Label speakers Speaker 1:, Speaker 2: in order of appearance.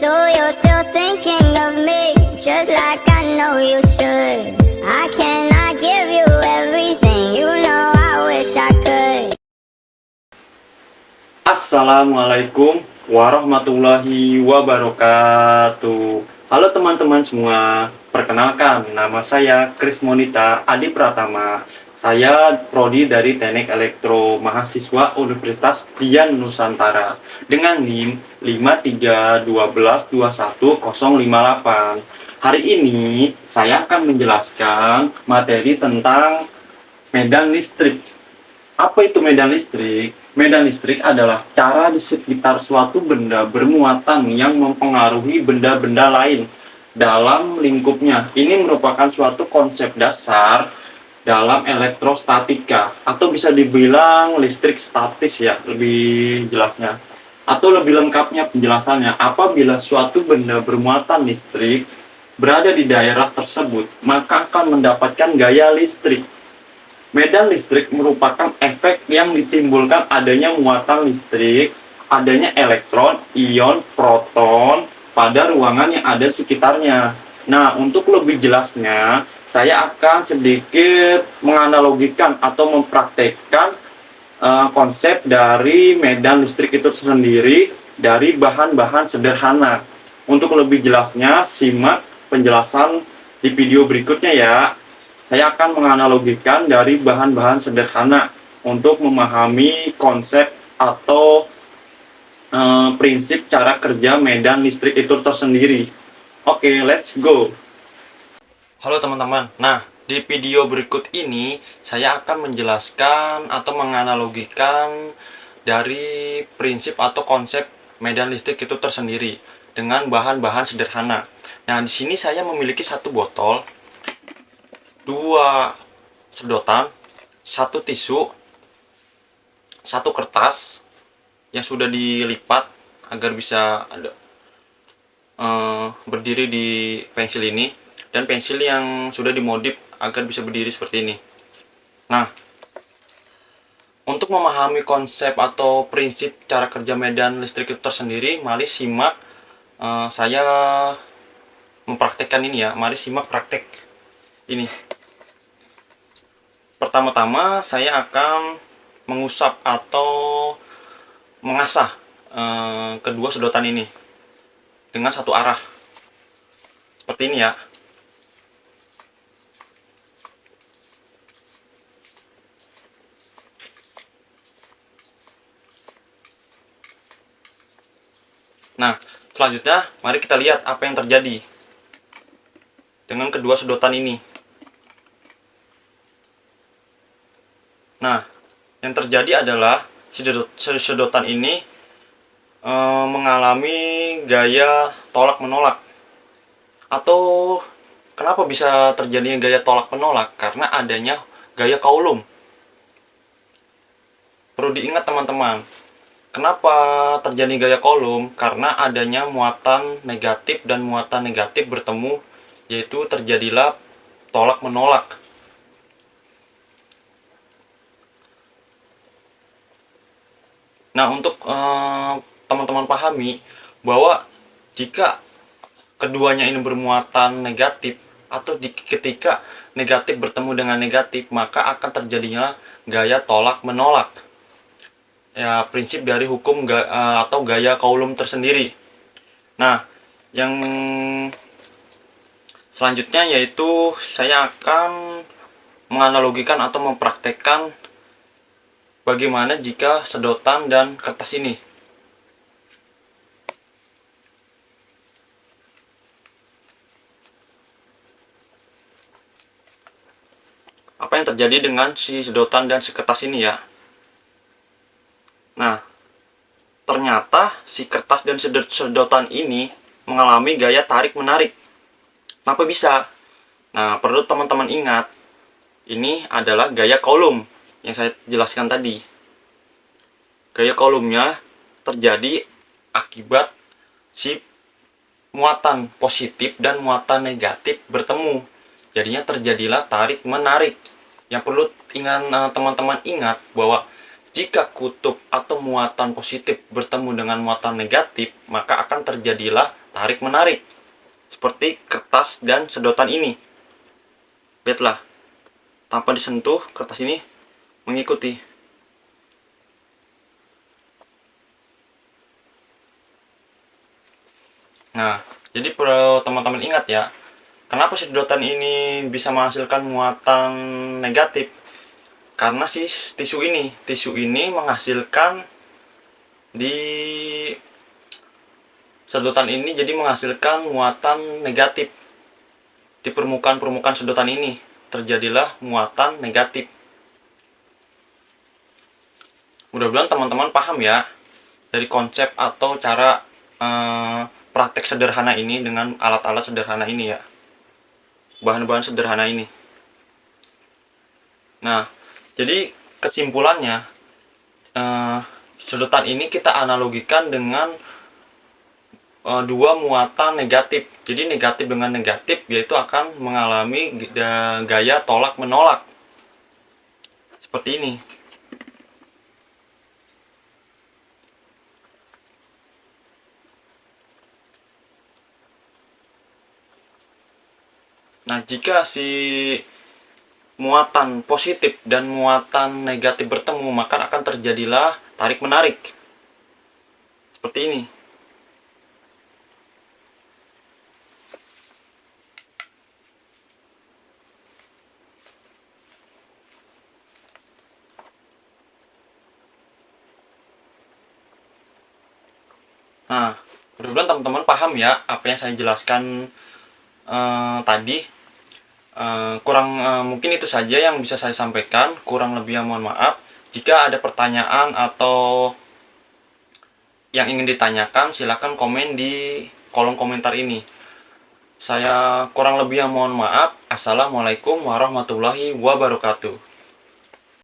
Speaker 1: So you're still thinking of me, just like I know you should. I cannot give you everything, you know I wish I could.
Speaker 2: Assalamualaikum warahmatullahi wabarakatuh. Halo teman-teman semua, perkenalkan nama saya Kris Monita Adi Pratama. Saya prodi dari Teknik Elektro, mahasiswa Universitas Dian Nusantara dengan NIM 531211058. Hari ini saya akan menjelaskan materi tentang medan listrik. Apa itu medan listrik? Medan listrik adalah cara di sekitar suatu benda bermuatan yang mempengaruhi benda-benda lain dalam lingkupnya. Ini merupakan suatu konsep dasar dalam elektrostatika, atau bisa dibilang listrik statis ya, lebih jelasnya. Atau lebih lengkapnya penjelasannya, apabila suatu benda bermuatan listrik berada di daerah tersebut, maka akan mendapatkan gaya listrik. Medan listrik merupakan efek yang ditimbulkan adanya muatan listrik, adanya elektron, ion, proton pada ruangan yang ada di sekitarnya. Nah, untuk lebih jelasnya, saya akan sedikit menganalogikan atau mempraktekkan konsep dari medan listrik itu sendiri dari bahan-bahan sederhana. Untuk lebih jelasnya, simak penjelasan di video berikutnya ya. Saya akan menganalogikan dari bahan-bahan sederhana untuk memahami konsep atau prinsip cara kerja medan listrik itu tersendiri. Oke, let's go. Halo teman-teman. Nah, di video berikut ini saya akan menjelaskan atau menganalogikan dari prinsip atau konsep medan listrik itu tersendiri dengan bahan-bahan sederhana. Nah, di sini saya memiliki satu botol, dua sedotan, satu tisu, satu kertas yang sudah dilipat agar bisa ada berdiri di pensil ini, dan pensil yang sudah dimodif agar bisa berdiri seperti ini. Nah, untuk memahami konsep atau prinsip cara kerja medan listrik itu tersendiri, mari simak saya mempraktekkan ini ya. Mari simak praktek ini. Pertama-tama saya akan mengusap atau mengasah kedua sedotan ini dengan satu arah seperti ini ya. Nah, selanjutnya mari kita lihat apa yang terjadi dengan kedua sedotan ini. Nah, yang terjadi adalah sedotan ini mengalami gaya tolak-menolak. Atau kenapa bisa terjadinya gaya tolak-menolak? Karena adanya gaya Coulomb. Perlu diingat teman-teman, kenapa terjadi gaya Coulomb? Karena adanya muatan negatif dan muatan negatif bertemu, yaitu terjadilah tolak-menolak. Nah, untuk teman-teman pahami bahwa jika keduanya ini bermuatan negatif, atau ketika negatif bertemu dengan negatif, maka akan terjadinya gaya tolak-menolak. Ya, prinsip dari hukum atau gaya Coulomb tersendiri. Nah, yang selanjutnya yaitu saya akan menganalogikan atau mempraktekkan bagaimana jika sedotan dan kertas ini. Apa yang terjadi dengan si sedotan dan si kertas ini ya. Nah, ternyata si kertas dan sedotan ini mengalami gaya tarik-menarik. Kenapa bisa? Nah, perlu teman-teman ingat, ini adalah gaya Coulomb yang saya jelaskan tadi. Gaya Coulombnya terjadi akibat si muatan positif dan muatan negatif bertemu. Jadinya terjadilah tarik-menarik. Yang perlu teman-teman ingat bahwa jika kutub atau muatan positif bertemu dengan muatan negatif, maka akan terjadilah tarik-menarik. Seperti kertas dan sedotan ini. Lihatlah, tanpa disentuh, kertas ini mengikuti. Nah, jadi perlu teman-teman ingat ya, kenapa sedotan ini bisa menghasilkan muatan negatif? Karena si tisu ini menghasilkan di sedotan ini, jadi menghasilkan muatan negatif. Di permukaan sedotan ini terjadilah muatan negatif. Mudah-mudahan teman-teman paham ya dari konsep atau cara praktek sederhana ini dengan alat-alat sederhana ini ya, bahan-bahan sederhana ini. Nah, jadi kesimpulannya, sedotan ini kita analogikan dengan dua muatan negatif. Jadi negatif dengan negatif yaitu akan mengalami gaya tolak menolak seperti ini. Nah, jika si muatan positif dan muatan negatif bertemu, maka akan terjadilah tarik-menarik. Seperti ini. Nah, mudah-mudahan teman-teman paham ya apa yang saya jelaskan tadi. Mungkin itu saja yang bisa saya sampaikan. Kurang lebihnya mohon maaf. Jika ada pertanyaan atau yang ingin ditanyakan, silakan komen di kolom komentar ini. Saya kurang lebihnya mohon maaf. Assalamualaikum warahmatullahi wabarakatuh.